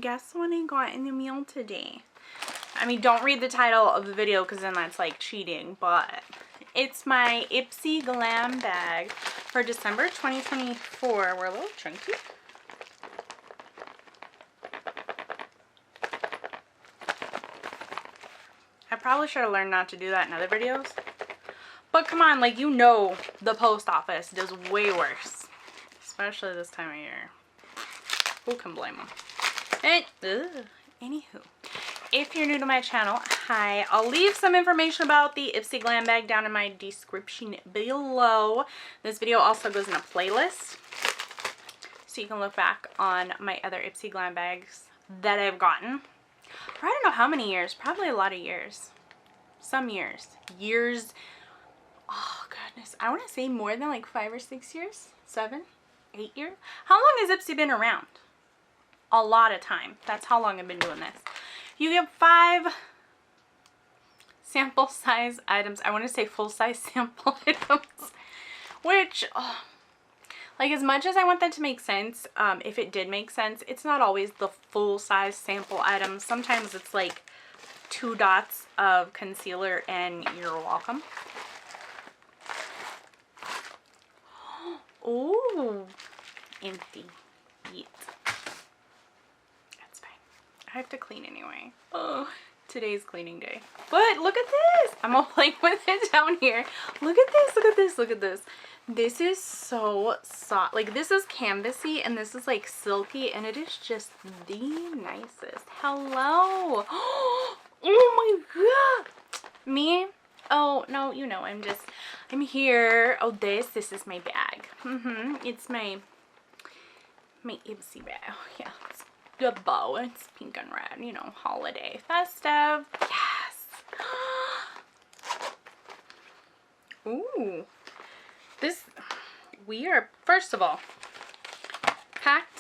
guess what I got in the mail today? I mean, don't read the title of the video because then that's like cheating, but it's my IPSY Glam Bag for December 2024. We're a little chunky. I probably should have learned not to do that in other videos. But come on, like, you know the post office does way worse. Especially this time of year. Who can blame them? And, anywho. If you're new to my channel, hi. I'll leave some information about the IPSY Glam Bag down in my description below. This video also goes in a playlist. So you can look back on my other IPSY Glam Bags that I've gotten. For I don't know how many years. Probably a lot of years. Some years. Years. Oh, goodness. I want to say more than like 5 or 6 years. 7, 8 years. How long has IPSY been around? A lot of time. That's how long I've been doing this. You get 5 sample size items. I want to say full size sample items. Which, like, as much as I want that to make sense, if it did make sense, it's not always the full size sample items. Sometimes it's like 2 dots of concealer and you're welcome. Ooh, empty. Yeet. That's fine. I have to clean anyway. Oh, today's cleaning day. But look at this. I'm all playing with it down here. Look at this. Look at this. Look at this. This is so soft. Like, this is canvasy and this is like silky, and it is just the nicest. Hello. Oh my god. Me? Oh, no, you know, I'm here. Oh, this is my bag. It's my IPSY bag. Oh, yeah, it's the bow. It's pink and red, you know, holiday, festive. Yes. Ooh. We are, first of all, packed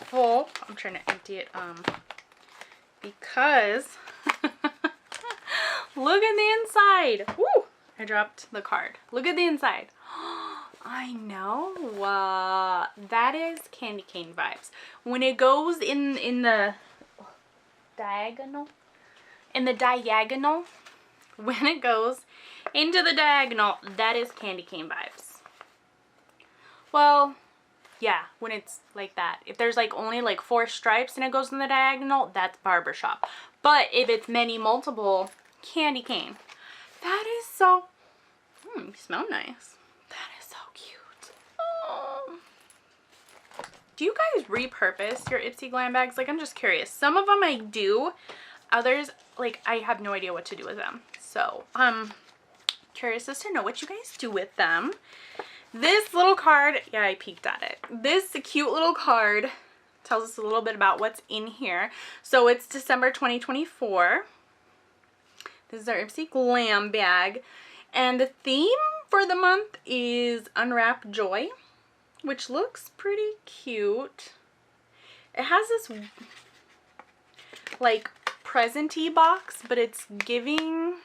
full. I'm trying to empty it, because look at the inside. Woo! I dropped the card. Look at the inside. I know. That is candy cane vibes. When it goes in the diagonal, when it goes into the diagonal, that is candy cane vibes. Well, yeah, when it's like that. If there's like only like 4 stripes and it goes in the diagonal, that's barbershop. But if it's multiple, candy cane. That is so, you smell nice. That is so cute. Oh. Do you guys repurpose your IPSY Glam Bags? Like, I'm just curious. Some of them I do. Others, like, I have no idea what to do with them. So, curious as to know what you guys do with them. This little card, yeah, I peeked at it. This cute little card tells us a little bit about what's in here. So it's December 2024. This is our IPSY Glam Bag. And the theme for the month is Unwrap Joy, which looks pretty cute. It has this, like, present-y box, but it's giving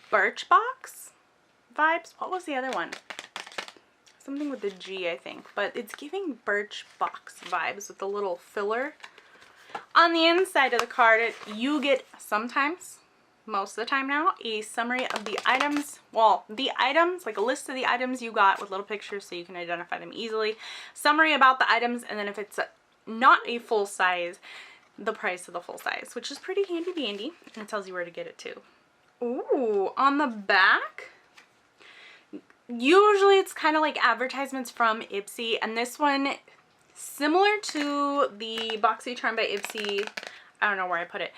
Birchbox vibes. What was the other one? Something with the G, I think. But it's giving Birchbox vibes with the little filler. On the inside of the card, you get sometimes, most of the time now, a summary of the items. Well, the items, like a list of the items you got with little pictures so you can identify them easily. Summary about the items, and then if it's not a full size, the price of the full size, which is pretty handy dandy. And it tells you where to get it too. Ooh, on the back, usually it's kind of like advertisements from IPSY, and this one, similar to the BoxyCharm by IPSY, I don't know where I put it,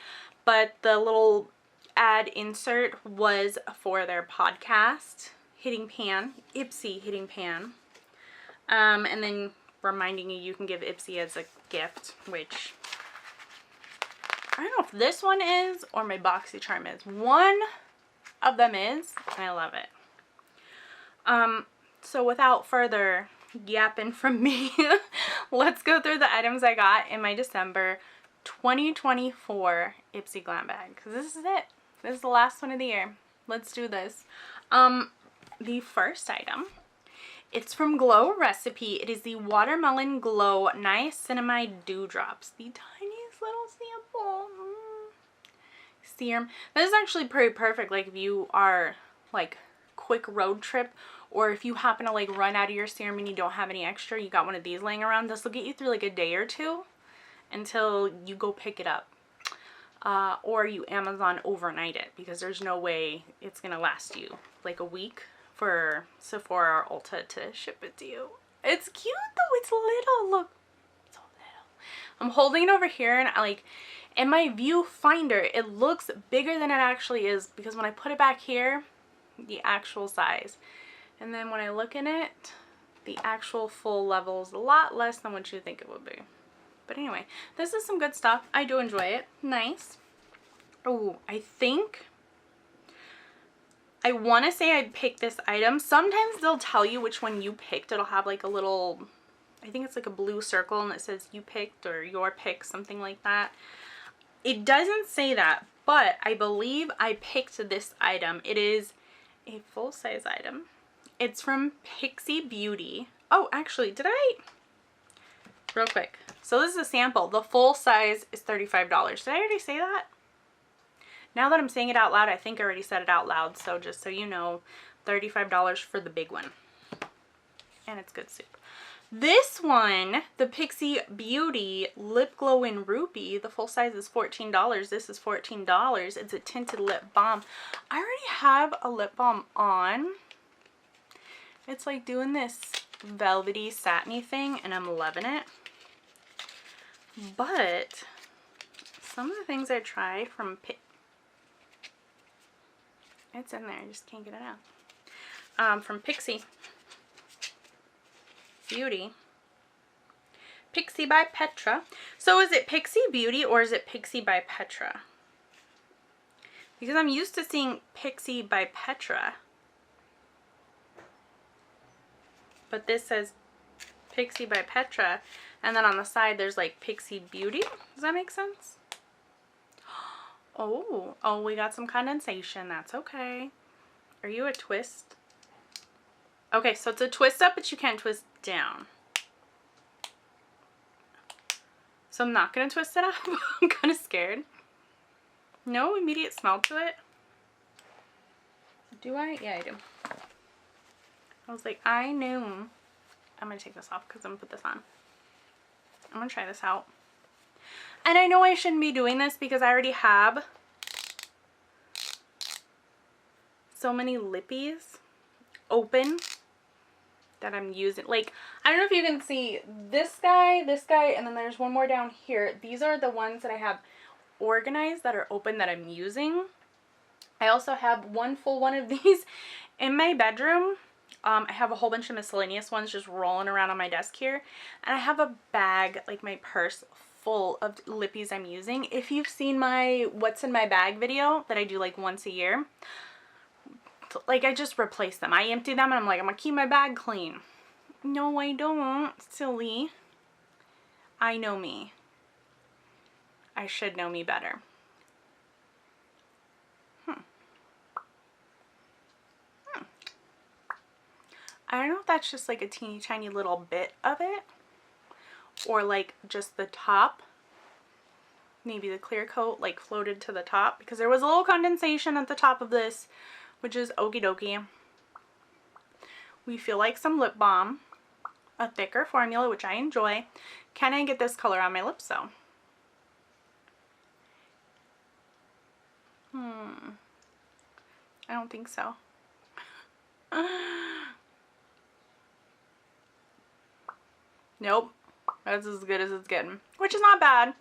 but the little ad insert was for their podcast, Hitting Pan, IPSY Hitting Pan, and then reminding you can give IPSY as a gift, which I don't know if this one is or my BoxyCharm is. One of them is, and I love it. So without further yapping from me, let's go through the items I got in my December 2024 IPSY Glam Bag. Because this is it. This is the last one of the year. Let's do this. The first item It's from Glow Recipe. It is the Watermelon Glow Niacinamide Dewdrops. The tiniest little sample. Serum. This is actually pretty perfect, like if you are like quick road trip, or if you happen to like run out of your serum and you don't have any extra, you got one of these laying around. This will get you through like a day or two until you go pick it up. Or you Amazon overnight it, because there's no way it's gonna last you like a week for Sephora or Ulta to ship it to you. It's cute though, it's little, look, so little. I'm holding it over here, and I like, in my viewfinder, it looks bigger than it actually is, because when I put it back here, the actual size, and then when I look in it, the actual full level is a lot less than what you think it would be. But anyway, this is some good stuff. I do enjoy it. Nice. Oh, I think I want to say I picked this item. Sometimes they'll tell you which one you picked. It'll have like a little, I think it's like a blue circle, and it says you picked or your pick, something like that. It doesn't say that, but I believe I picked this item. It is a full-size item. It's from PYSY Beauty. Oh, actually, did I? Real quick. So this is a sample. The full size is $35. Did I already say that? Now that I'm saying it out loud, I think I already said it out loud. So just so you know, $35 for the big one. And it's good soup. This one, the PYSY Beauty Lip Glow in Ruby, the full size is $14. This is $14. It's a tinted lip balm. I already have a lip balm on. It's like doing this velvety, satiny thing, and I'm loving it. But some of the things I tried from it's in there, I just can't get it out. From PYSY Beauty. PYSY by Petra. So is it PYSY Beauty or is it PYSY by Petra? Because I'm used to seeing PYSY by Petra. But this says PYSY by Petra. And then on the side there's like PYSY Beauty. Does that make sense? Oh, we got some condensation. That's okay. Are you a twist? Okay, so it's a twist up, but you can't twist down. So I'm not going to twist it up. I'm kind of scared. No immediate smell to it. Do I? Yeah, I do. I was like, I knew. I'm going to take this off because I'm going to put this on. I'm going to try this out. And I know I shouldn't be doing this because I already have so many lippies open that I'm using. Like, I don't know if you can see this guy, and then there's one more down here. These are the ones that I have organized that are open that I'm using. I also have one full one of these in my bedroom. I have a whole bunch of miscellaneous ones just rolling around on my desk here. And I have a bag, like my purse, full of lippies I'm using. If you've seen my what's in my bag video that I do like once a year, like I just replace them. I empty them and I'm like, I'm gonna keep my bag clean. No, I don't, silly. I know me. I should know me better. I don't know if that's just like a teeny tiny little bit of it, or like just the top. Maybe the clear coat like floated to the top, because there was a little condensation at the top of this, which is okie dokie. We feel like some lip balm, a thicker formula, which I enjoy. Can I get this color on my lips though? I don't think so. Nope. That's as good as it's getting, which is not bad.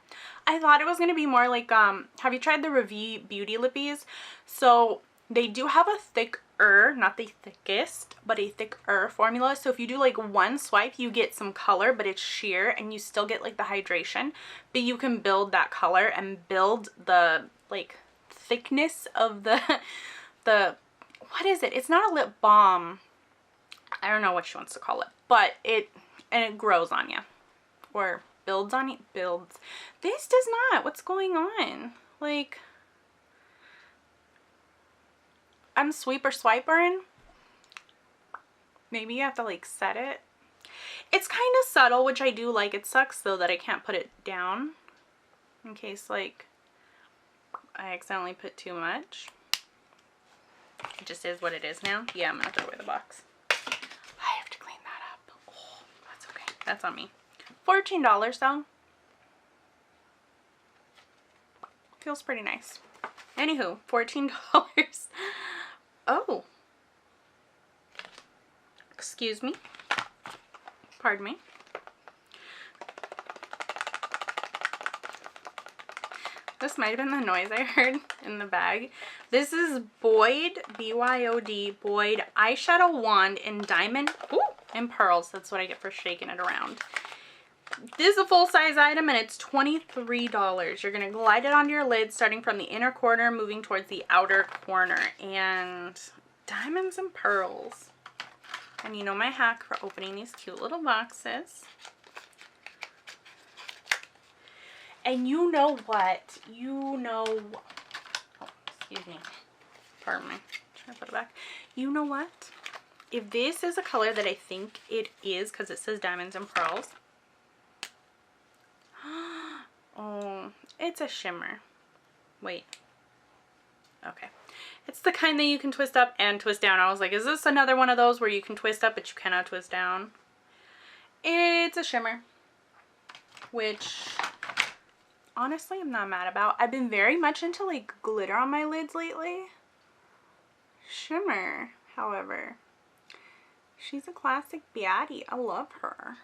I thought it was going to be more like, have you tried the Revie Beauty Lippies? So they do have a thicker, not the thickest, but a thicker formula. So if you do like one swipe, you get some color, but it's sheer and you still get like the hydration, but you can build that color and build the like thickness of the, what is it? It's not a lip balm. I don't know what she wants to call it, but it grows on you. Or builds on you. Builds. This does not. What's going on? Like, I'm sweeper swipering. Maybe you have to like set it. It's kind of subtle, which I do like. It sucks though that I can't put it down in case like I accidentally put too much. It just is what it is now. Yeah, I'm gonna throw away the box. I have to clean that up. Oh, that's okay. That's on me. $14 though. Feels pretty nice. Anywho, $14. Oh. Excuse me. Pardon me. This might have been the noise I heard in the bag. This is BYOD, B-Y-O-D, BYOD eyeshadow wand in diamond and pearls. That's what I get for shaking it around. This is a full-size item and it's $23. You're going to glide it onto your lid starting from the inner corner, moving towards the outer corner. And diamonds and pearls. And you know my hack for opening these cute little boxes. And you know what? Oh, excuse me. Pardon me. Try to put it back. You know what? If this is a color that I think it is, because it says diamonds and pearls. Oh, it's a shimmer. Wait. Okay. It's the kind that you can twist up and twist down. I was like, is this another one of those where you can twist up but you cannot twist down? It's a shimmer. Which, honestly, I'm not mad about. I've been very much into like glitter on my lids lately. Shimmer, however, she's a classic baddie. I love her.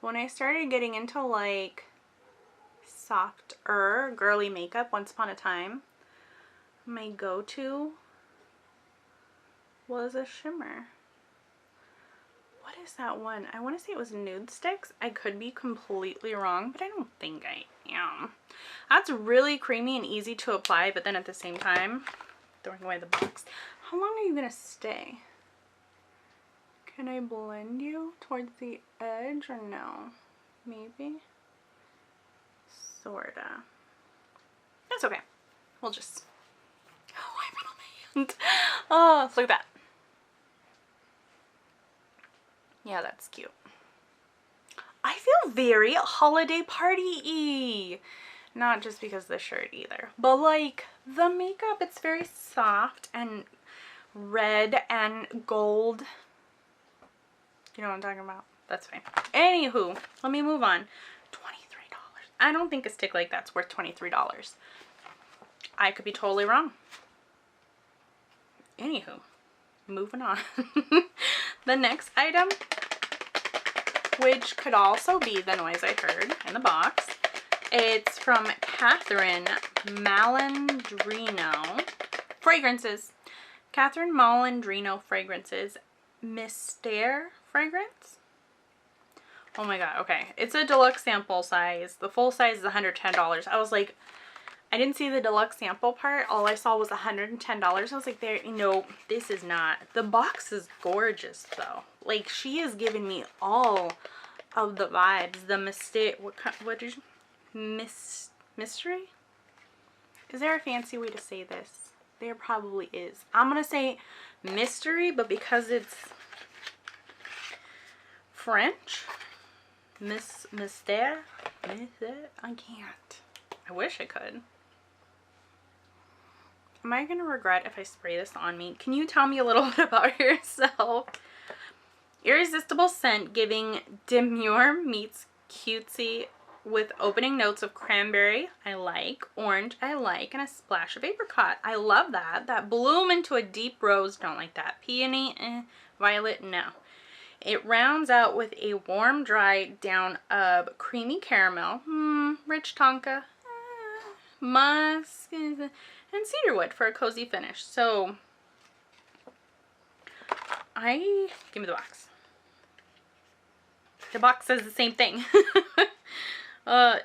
When I started getting into like softer girly makeup once upon a time, my go-to was a shimmer. What is that one? I want to say it was Nude Sticks. I could be completely wrong, but I don't think I am. That's really creamy and easy to apply, but then at the same time, throwing away the box. How long are you going to stay? Can I blend you towards the edge or no? Maybe? Sorta. That's okay. We'll just... Oh, wipe it on my hand. Oh, look at that. Yeah, that's cute. I feel very holiday party-y. Not just because of the shirt either. But like the makeup, it's very soft and red and gold. You know what I'm talking about? That's fine. Anywho, let me move on. $23. I don't think a stick like that's worth $23. I could be totally wrong. Anywho, moving on. The next item, which could also be the noise I heard in the box, it's from Catherine Malandrino Fragrances. Catherine Malandrino Fragrances MYSTERE fragrance. Oh my god, okay. It's a deluxe sample size. The full size is $110. I was like, I didn't see the deluxe sample part. All I saw was $110. I was like, there, no, this is not. The box is gorgeous though. Like, she is giving me all of the vibes. The mysterious, what did you, mystery? Is there a fancy way to say this? There probably is. I'm gonna say mystery, but because it's French, MYSTERE, I can't. I wish I could. Am I gonna regret if I spray this on me? Can you tell me a little bit about yourself? Irresistible scent giving demure meets cutesy with opening notes of cranberry, I like, orange, I like, and a splash of apricot. I love that. That bloom into a deep rose, don't like that. Peony, violet, no. It rounds out with a warm, dry down of creamy caramel, rich tonka, musk, and cedarwood for a cozy finish. So, give me the box. The box says the same thing.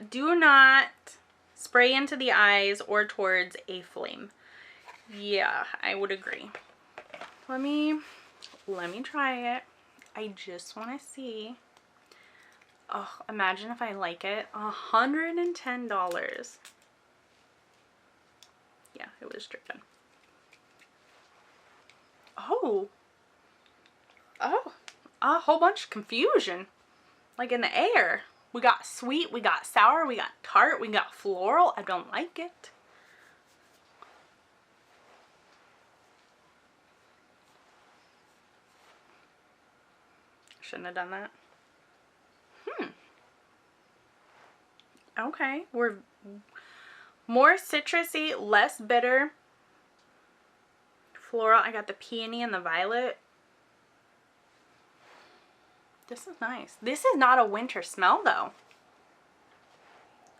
Do not spray into the eyes or towards a flame. Yeah, I would agree. Let me try it. I just want to see. Oh, imagine if I like it. $110. Yeah, it was dripping. Oh. Oh, a whole bunch of confusion. Like in the air. We got sweet, we got sour, we got tart, we got floral. I don't like it. Shouldn't have done that. Okay, we're more citrusy, less bitter. Floral, I got the peony and the violet. This is nice. This is not a winter smell though.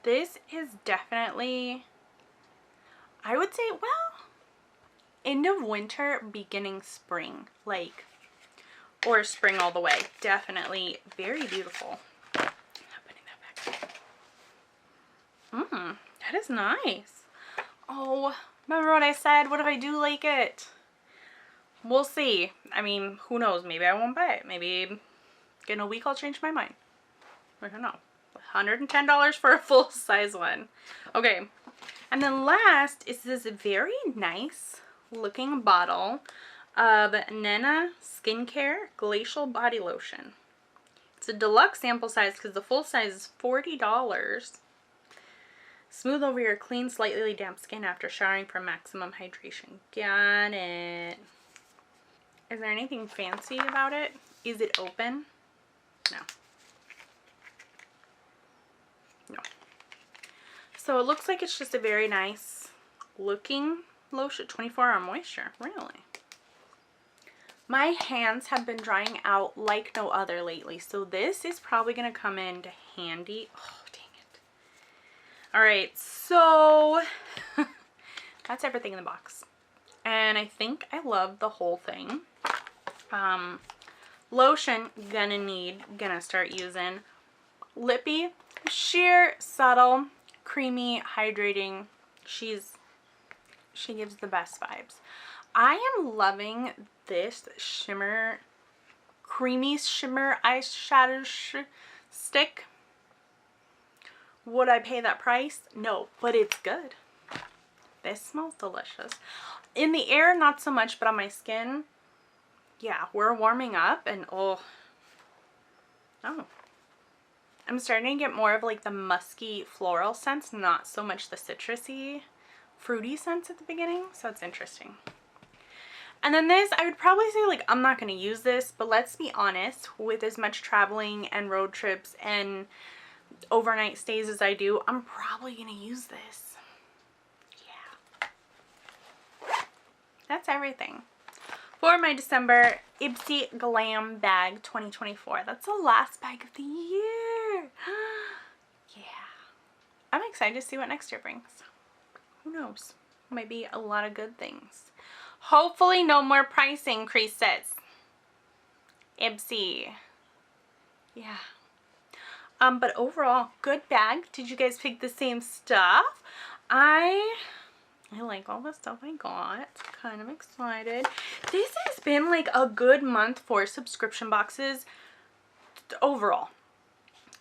This is definitely, I would say, well, end of winter, beginning spring, like, or spring all the way. Definitely very beautiful. I'm putting that back. That is nice. Oh, remember what I said? What if I do like it? We'll see. I mean, who knows? Maybe I won't buy it. Maybe in a week I'll change my mind. I don't know. $110 for a full-size one. Okay. And then last is this very nice looking bottle of NENA Skincare Glacial Body Lotion. It's a deluxe sample size because the full size is $40. Smooth over your clean, slightly damp skin after showering for maximum hydration. Got it. Is there anything fancy about it? Is it open? No. No. So it looks like it's just a very nice looking lotion. 24-hour moisture. Really? My hands have been drying out like no other lately. So this is probably going to come in handy. Oh, dang it. Alright, so that's everything in the box. And I think I love the whole thing. Lotion, gonna start using. Lippy, sheer, subtle, creamy, hydrating. She gives the best vibes. I am loving this shimmer, creamy shimmer eyeshadow stick. Would I pay that price? No, but it's good. This smells delicious. In the air, not so much, but on my skin, yeah, we're warming up and oh, I'm starting to get more of like the musky floral scents, not so much the citrusy, fruity scents at the beginning, so it's interesting. And then this, I would probably say like I'm not going to use this, but let's be honest, with as much traveling and road trips and overnight stays as I do, I'm probably going to use this. Yeah. That's everything. For my December IPSY Glam Bag 2024. That's the last bag of the year. Yeah. I'm excited to see what next year brings. Who knows? Might be a lot of good things. Hopefully no more price increases. IPSY. Yeah. But overall, good bag. Did you guys pick the same stuff? I like all the stuff I got. Kind of excited. This has been like a good month for subscription boxes overall.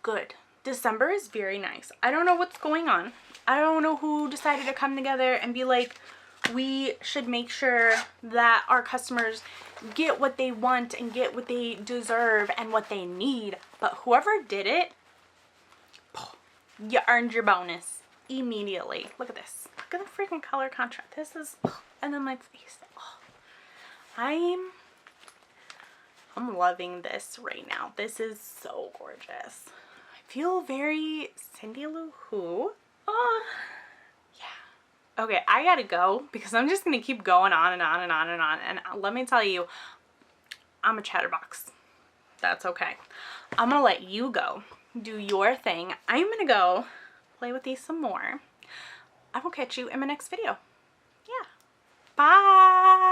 Good. December is very nice. I don't know what's going on. I don't know who decided to come together and be like, we should make sure that our customers get what they want and get what they deserve and what they need. But whoever did it, you earned your bonus immediately. Look at this. Look at the freaking color contrast. This is, and then my face. Oh, I'm loving this right now. This is so gorgeous. I feel very Cindy Lou Who. Yeah. Okay, I gotta go because I'm just gonna keep going on and on and on and on. And let me tell you, I'm a chatterbox. That's okay. I'm gonna let you go. Do your thing. I'm gonna go play with these some more. I will catch you in my next video. Yeah. Bye.